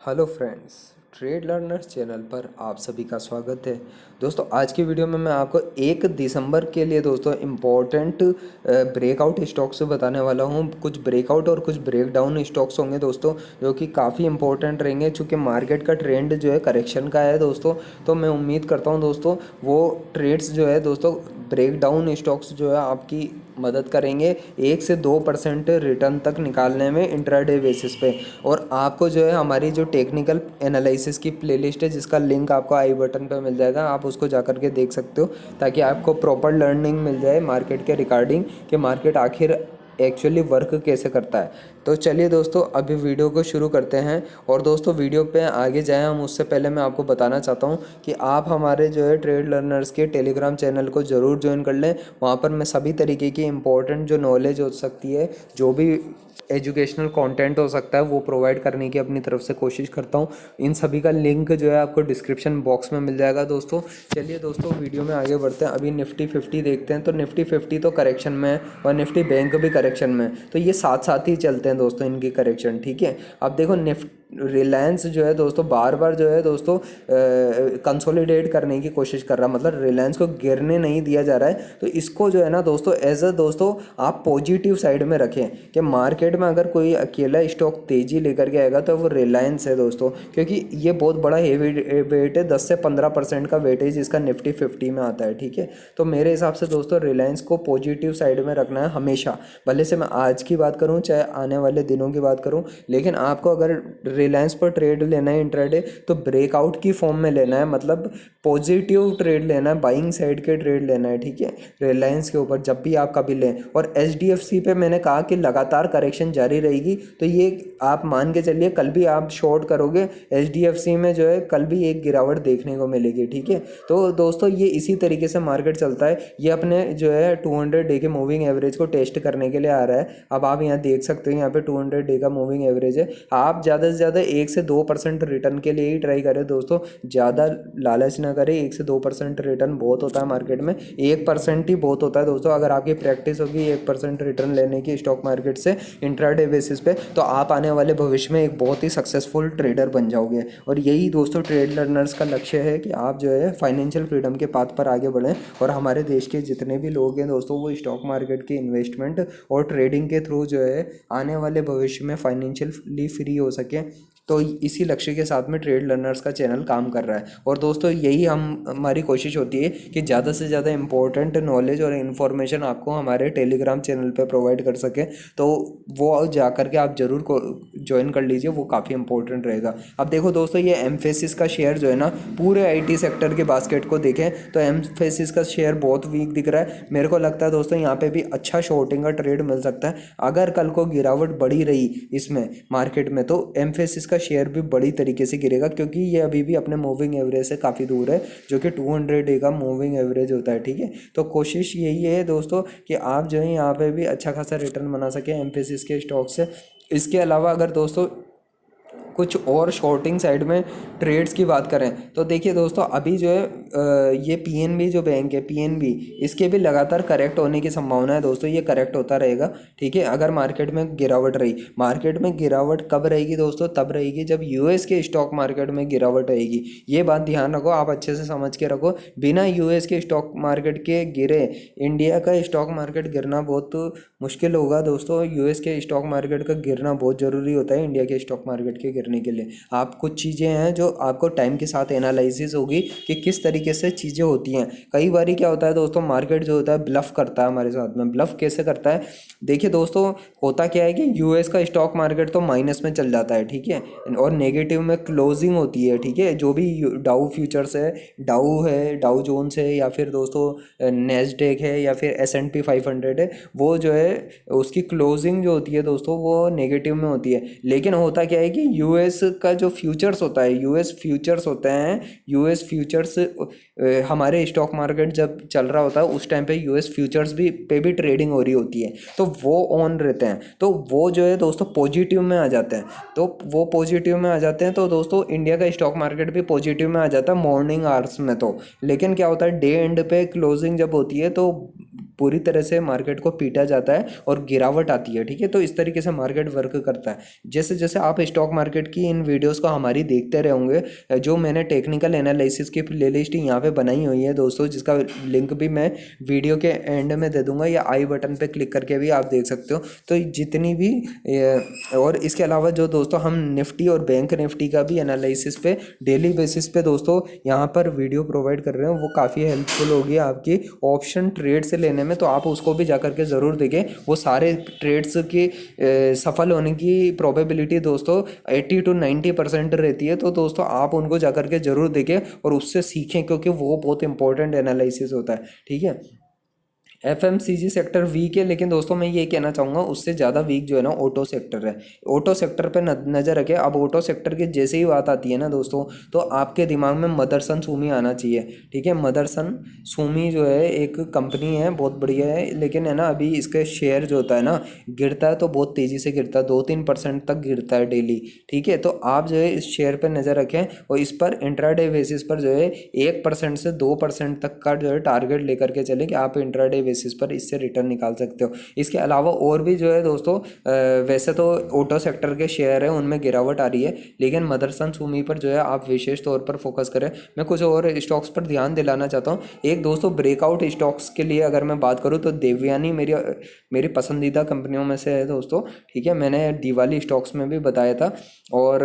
Hello friends, trade learners channel पर आप सभी का स्वागत है। दोस्तों आज की वीडियो में मैं आपको 1 दिसंबर के लिए दोस्तों इम्पोर्टेंट ब्रेकआउट स्टॉक्स बताने वाला हूं। कुछ ब्रेकआउट और कुछ ब्रेकडाउन स्टॉक्स होंगे दोस्तों, जो कि काफ़ी इंपॉर्टेंट रहेंगे। चूँकि मार्केट का ट्रेंड जो है करेक्शन का है दोस्तों, तो मैं उम्मीद करता हूं दोस्तों वो ट्रेड्स जो है दोस्तों ब्रेकडाउन स्टॉक्स जो है आपकी मदद करेंगे 1 से 2% रिटर्न तक निकालने में इंट्राडे बेसिस पे। और आपको जो है हमारी जो टेक्निकल एनालिसिस की प्लेलिस्ट है, जिसका लिंक आपको आई बटन पे मिल जाएगा, आप उसको जा कर के देख सकते हो, ताकि आपको प्रॉपर लर्निंग मिल जाए मार्केट के रिगार्डिंग कि मार्केट आखिर एक्चुअली वर्क कैसे करता है। तो चलिए दोस्तों अभी वीडियो को शुरू करते हैं। और दोस्तों वीडियो पे आगे जाएं हम, उससे पहले मैं आपको बताना चाहता हूं कि आप हमारे जो है ट्रेड लर्नर्स के टेलीग्राम चैनल को ज़रूर ज्वाइन कर लें। वहां पर मैं सभी तरीके की इंपॉर्टेंट जो नॉलेज हो सकती है, जो भी एजुकेशनल कंटेंट हो सकता है, वो प्रोवाइड करने की अपनी तरफ से कोशिश करता हूँ। इन सभी का लिंक जो है आपको डिस्क्रिप्शन बॉक्स में मिल जाएगा दोस्तों। चलिए दोस्तों वीडियो में आगे बढ़ते हैं। अभी निफ्टी 50 देखते हैं। तो निफ्टी 50 तो करेक्शन में है और निफ्टी बैंक भी करेक्शन में है, तो ये साथ साथ ही चलते हैं दोस्तों इनकी करेक्शन। ठीक है, अब देखो रिलायंस जो है दोस्तों बार बार जो है दोस्तों कंसोलिडेट करने की कोशिश कर रहा है, मतलब रिलायंस को गिरने नहीं दिया जा रहा है। तो इसको जो है ना दोस्तों एज अ दोस्तों आप पॉजिटिव साइड में रखें कि मार्केट में अगर कोई अकेला स्टॉक तेजी लेकर के आएगा तो वो रिलायंस है दोस्तों, क्योंकि ये बहुत बड़ा हेवी वेट है। 10 से 15% का वेटेज इसका निफ्टी 50 में आता है। ठीक है, तो मेरे हिसाब से दोस्तों रिलायंस को पॉजिटिव साइड में रखना है हमेशा, भले से मैं आज की बात करूं चाहे आने वाले दिनों की बात करूं। लेकिन आपको अगर रिलायंस पर ट्रेड लेना है इंट्राडे, तो ब्रेकआउट की फॉर्म में लेना है, मतलब पॉजिटिव ट्रेड लेना है, बाइंग साइड के ट्रेड लेना है। ठीक है, रिलायंस के ऊपर जब भी आप कभी लें। और एचडीएफसी पे मैंने कहा कि लगातार करेक्शन जारी रहेगी, तो ये आप मान के चलिए कल भी आप शॉर्ट करोगे एचडीएफसी में जो है कल भी एक गिरावट देखने को मिलेगी। ठीक है, तो दोस्तों ये इसी तरीके से मार्केट चलता है। ये अपने जो है 200 डे के मूविंग एवरेज को टेस्ट करने के लिए आ रहा है। अब आप यहाँ देख सकते हो, यहाँ पे 200 डे का मूविंग एवरेज है। आप ज़्यादा से ज़्यादा 1 से 2% रिटर्न के लिए ही ट्राई करें दोस्तों, ज़्यादा लालच ना करें। 1 से 2% रिटर्न बहुत होता है मार्केट में, 1% ही बहुत होता है दोस्तों। अगर आपकी प्रैक्टिस होगी 1% रिटर्न लेने की स्टॉक मार्केट से इंट्राडे बेसिस पे, तो आप आने वाले भविष्य में एक बहुत ही सक्सेसफुल ट्रेडर बन जाओगे। और यही दोस्तों ट्रेड लर्नर्स का लक्ष्य है कि आप जो है फाइनेंशियल फ्रीडम के पाथ पर आगे बढ़ें, और हमारे देश के जितने भी लोग हैं दोस्तों वो स्टॉक मार्केट के इन्वेस्टमेंट और ट्रेडिंग के थ्रू जो है आने वाले भविष्य में फाइनेंशियली फ्री हो सके। तो इसी लक्ष्य के साथ में ट्रेड लर्नर्स का चैनल काम कर रहा है। और दोस्तों यही हमारी कोशिश होती है कि ज़्यादा से ज़्यादा इंपॉर्टेंट नॉलेज और इन्फॉर्मेशन आपको हमारे टेलीग्राम चैनल पे प्रोवाइड कर सके। तो वो जा कर के आप ज़रूर को ज्वाइन कर लीजिए, वो काफ़ी इंपॉर्टेंट रहेगा। अब देखो दोस्तों ये एम्फेसिस का शेयर जो है ना, पूरे आईटी सेक्टर के बास्केट को देखें तो एम्फेसिस का शेयर बहुत वीक दिख रहा है। मेरे को लगता है दोस्तों यहाँ पे भी अच्छा शॉर्टिंग का ट्रेड मिल सकता है। अगर कल को गिरावट बढ़ी रही इसमें मार्केट में, तो एम्फेसिस का शेयर भी बड़ी तरीके से गिरेगा, क्योंकि ये अभी भी अपने मूविंग एवरेज से काफ़ी दूर है, जो कि 200 डे का मूविंग एवरेज होता है। ठीक है, तो कोशिश यही है दोस्तों कि आप जो है यहाँ पे भी अच्छा खासा रिटर्न बना सके एम्फेसिस के स्टॉक से। इसके अलावा अगर दोस्तों कुछ और शॉर्टिंग साइड में ट्रेड्स की बात करें, तो देखिए दोस्तों अभी जो है ये पीएनबी जो बैंक है, पीएनबी, इसके भी लगातार करेक्ट होने की संभावना है दोस्तों। ये करेक्ट होता रहेगा। ठीक है, अगर मार्केट में गिरावट रही, मार्केट में गिरावट कब रहेगी दोस्तों, तब रहेगी जब यूएस के स्टॉक मार्केट में गिरावट रहेगी। ये बात ध्यान रखो, आप अच्छे से समझ के रखो। बिना यूएस के स्टॉक मार्केट के गिरे इंडिया का स्टॉक मार्केट गिरना बहुत मुश्किल होगा दोस्तों। यूएस के स्टॉक मार्केट का गिरना बहुत ज़रूरी होता है इंडिया के स्टॉक मार्केट के गिरने के लिए। आप कुछ चीज़ें हैं जो आपको टाइम के साथ एनालिसिस होगी कि किस तरीके से चीज़ें होती हैं। कई बार क्या होता है दोस्तों, मार्केट जो होता है ब्लफ करता है हमारे साथ में। ब्लफ कैसे करता है, देखिए दोस्तों होता क्या है कि यूएस का स्टॉक मार्केट तो माइनस में चल जाता है। ठीक है, और नेगेटिव में क्लोजिंग होती है। ठीक है, जो भी डाउ फ्यूचर्स है, डाउ जोन्स है, या फिर दोस्तों नेस्डेक है, या फिर S&P 500 है, वो जो है उसकी क्लोजिंग जो होती है दोस्तों वो नेगेटिव में होती है। लेकिन होता क्या है कि यूएस का जो फ्यूचर्स होता है, यूएस फ्यूचर्स होते हैं, यूएस फ्यूचर्स हमारे स्टॉक मार्केट जब चल रहा होता है उस टाइम पे यूएस फ्यूचर्स पे भी ट्रेडिंग हो रही होती है, तो वो ऑन रहते हैं। तो वो जो है दोस्तों पॉजिटिव में आ जाते हैं। तो वो पॉजिटिव में आ जाते हैं, तो दोस्तों इंडिया का स्टॉक मार्केट भी पॉजिटिव में आ जाता है मॉर्निंग आवर्स में। तो लेकिन क्या होता है, डे एंड पे क्लोजिंग जब होती है तो पूरी तरह से मार्केट को पीटा जाता है और गिरावट आती है, ठीक है। तो इस तरीके से मार्केट वर्क करता है। जैसे जैसे आप स्टॉक मार्केट की इन वीडियोस को हमारी देखते रहोगे, जो मैंने टेक्निकल एनालिसिस की प्लेलिस्ट यहाँ पे बनाई हुई है दोस्तों, जिसका लिंक भी मैं वीडियो के एंड में दे दूंगा, या आई बटन पे क्लिक करके भी आप देख सकते हो। तो जितनी भी और इसके अलावा जो दोस्तों हम निफ्टी और बैंक निफ्टी का भी एनालिसिस पे डेली बेसिस पे दोस्तों यहाँ पर वीडियो प्रोवाइड कर रहे हैं, वो काफ़ी हेल्पफुल होगी आपकी ऑप्शन ट्रेड से लेने में। तो आप उसको भी जा करके ज़रूर देखें। वो सारे ट्रेड्स की सफल होने की प्रोबेबिलिटी दोस्तों 80 to 90% रहती है। तो दोस्तों आप उनको जा करके ज़रूर देखें और उससे सीखें, क्योंकि वो बहुत इंपॉर्टेंट एनालिसिस होता है, ठीक है। एफएमसीजी सेक्टर वीक है, लेकिन दोस्तों मैं ये कहना चाहूँगा उससे ज़्यादा वीक जो है ना ऑटो सेक्टर है। ऑटो सेक्टर पे नज़र रखें। अब ऑटो सेक्टर की जैसे ही बात आती है ना दोस्तों, तो आपके दिमाग में मदरसन सुमी आना चाहिए, ठीक है। मदरसन सुमी जो है एक कंपनी है, बहुत बढ़िया है, लेकिन है ना अभी इसके शेयर जो होता है ना गिरता है तो बहुत तेज़ी से गिरता है, 2-3% तक गिरता है डेली, ठीक है। तो आप जो है इस शेयर पर नज़र रखें और इस पर इंट्राडे बेसिस पर जो है 1% से 2% तक का जो है टारगेट लेकर के चले कि आप इंट्राडे बेसिस पर इससे रिटर्न निकाल सकते हो। इसके अलावा और भी जो है दोस्तों वैसे तो ऑटो सेक्टर के शेयर है उनमें गिरावट आ रही है, लेकिन मदरसन सुमी पर जो है आप विशेष तौर पर फोकस करें। मैं कुछ और स्टॉक्स पर ध्यान दिलाना चाहता हूँ। एक दोस्तों ब्रेकआउट स्टॉक्स के लिए अगर मैं बात करूँ तो देवयानी मेरी पसंदीदा कंपनियों में से है दोस्तों, ठीक है। मैंने दिवाली स्टॉक्स में भी बताया था। और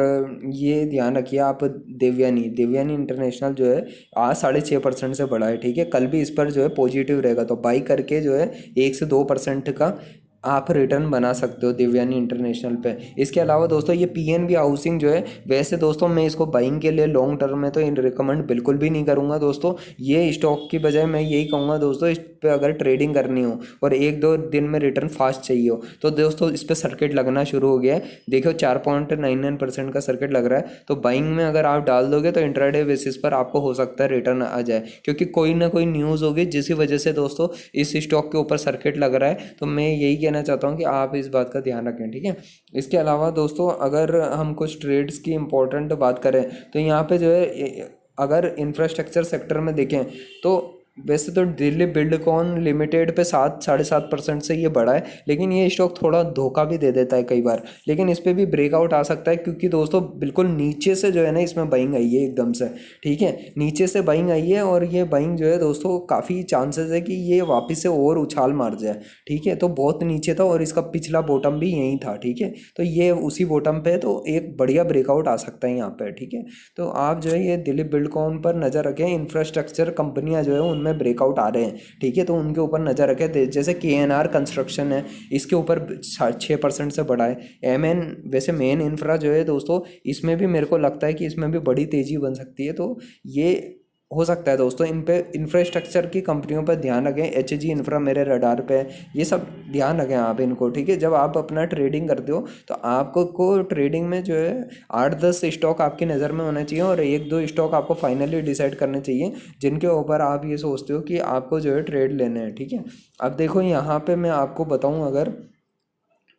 ये ध्यान रखिए आप, देवयानी इंटरनेशनल जो है आज 6.5% से बढ़ा है, ठीक है। कल भी इस पर जो है पॉजिटिव रहेगा, तो बाई करके जो है 1 से 2% का आप रिटर्न बना सकते हो देवयानी इंटरनेशनल पे। इसके अलावा दोस्तों ये पीएनबी हाउसिंग जो है, वैसे दोस्तों मैं इसको बाइंग के लिए लॉन्ग टर्म में तो इन रिकमेंड बिल्कुल भी नहीं करूँगा दोस्तों। ये स्टॉक की बजाय मैं यही कहूँगा दोस्तों, इस पे अगर ट्रेडिंग करनी हो और 1-2 दिन में रिटर्न फास्ट चाहिए हो तो दोस्तों इस पर सर्किट लगना शुरू हो गया है। देखो 4.99% का सर्किट लग रहा है, तो बाइंग में अगर आप डाल दोगे तो इंट्राडे बेसिस पर आपको हो सकता है रिटर्न आ जाए, क्योंकि कोई ना कोई न्यूज़ होगी जिस वजह से दोस्तों इस स्टॉक के ऊपर सर्किट लग रहा है। तो मैं यही कहना चाहता हूँ कि आप इस बात का ध्यान रखें, ठीक है। इसके अलावा दोस्तों अगर हम कुछ ट्रेड्स की इंपॉर्टेंट बात करें तो यहाँ पे जो है अगर इंफ्रास्ट्रक्चर सेक्टर में देखें तो वैसे तो दिल्ली बिल्डकॉन लिमिटेड पे 7-7.5% से ये बढ़ा है, लेकिन ये स्टॉक थोड़ा धोखा भी दे देता है कई बार। लेकिन इस पर भी ब्रेकआउट आ सकता है, क्योंकि दोस्तों बिल्कुल नीचे से जो है ना इसमें बाइंग आई है एकदम से, ठीक है। नीचे से बाइंग आई है और ये बाइंग जो है दोस्तों काफ़ी चांसेस है कि ये वापस से और उछाल मार जाए, ठीक है। तो बहुत नीचे था और इसका पिछला बॉटम भी यहीं था, ठीक है। तो ये उसी बॉटम पे, तो एक बढ़िया ब्रेकआउट आ सकता है यहाँ पे, ठीक है। तो आप जो है ये दिल्ली बिल्डकॉन पर नज़र रखें। इंफ्रास्ट्रक्चर कंपनियाँ जो है उनमें ब्रेकआउट आ रहे हैं, ठीक है। तो उनके ऊपर नज़र रखें। जैसे KNR कंस्ट्रक्शन है, इसके ऊपर 6% से बढ़ा है। वैसे मेन इंफ्रा जो है दोस्तों, इसमें भी मेरे को लगता है कि इसमें भी बड़ी तेज़ी बन सकती है। तो ये हो सकता है दोस्तों, इन पे इंफ्रास्ट्रक्चर की कंपनियों पर ध्यान रखें। HG इंफ्रा मेरे रडार पे है, ये सब ध्यान रखें आप इनको, ठीक है। जब आप अपना ट्रेडिंग करते हो तो आपको ट्रेडिंग में जो है 8-10 स्टॉक आपकी नज़र में होना चाहिए और 1-2 स्टॉक आपको फाइनली डिसाइड करने चाहिए, जिनके ऊपर आप ये सोचते हो कि आपको जो है ट्रेड लेने हैं, ठीक है। अब देखो यहाँ पे मैं आपको बताऊँ अगर,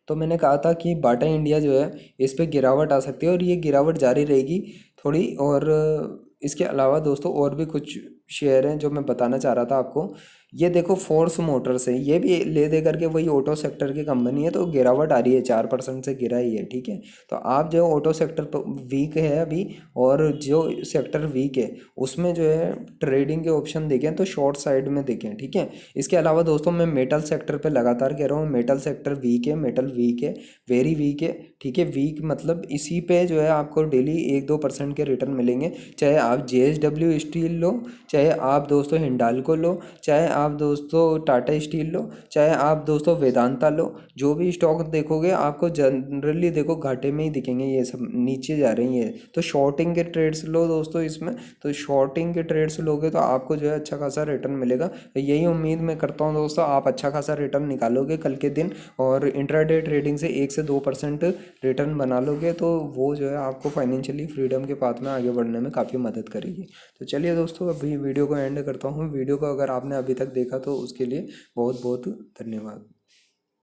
तो मैंने कहा था कि बाटा इंडिया जो है इस पर गिरावट आ सकती है और ये गिरावट जारी रहेगी थोड़ी। और इसके अलावा दोस्तों और भी कुछ शेयर हैं जो मैं बताना चाह रहा था आपको। ये देखो फोर्स मोटर्स है, ये भी ले दे करके वही ऑटो सेक्टर की कंपनी है, तो गिरावट आ रही है, 4% से गिरा ही है, ठीक है। तो आप जो ऑटो सेक्टर वीक है अभी, और जो सेक्टर वीक है उसमें जो है ट्रेडिंग के ऑप्शन देखें तो शॉर्ट साइड में देखें, ठीक है। इसके अलावा दोस्तों मैं मेटल सेक्टर पे लगातार कह रहा हूँ, मेटल सेक्टर वीक है, मेटल वीक है, वेरी वीक है, ठीक है। वीक मतलब इसी पे जो है आपको डेली 1-2% के रिटर्न मिलेंगे, चाहे आप JSW स्टील लो, चाहे आप दोस्तों हिंडाल्को लो, चाहे आप दोस्तों टाटा स्टील लो, चाहे आप दोस्तों वेदांता लो। जो भी स्टॉक देखोगे आपको जनरली देखो घाटे में ही दिखेंगे, ये सब नीचे जा रही है। तो शॉर्टिंग के ट्रेड्स लो दोस्तों इसमें, तो शॉर्टिंग के ट्रेड्स लोगे तो आपको जो है अच्छा खासा रिटर्न मिलेगा। यही उम्मीद मैं करता हूँ दोस्तों, आप अच्छा खासा रिटर्न निकालोगे कल के दिन, और इंट्राडे ट्रेडिंग से 1 से 2% रिटर्न बना लोगे, तो वो जो है आपको फाइनेंशियली फ्रीडम के पाथ में आगे बढ़ने में काफ़ी मदद करेगी। तो चलिए दोस्तों अभी वीडियो को एंड करता हूँ। वीडियो को अगर आपने अभी तक देखा तो उसके लिए बहुत बहुत धन्यवाद।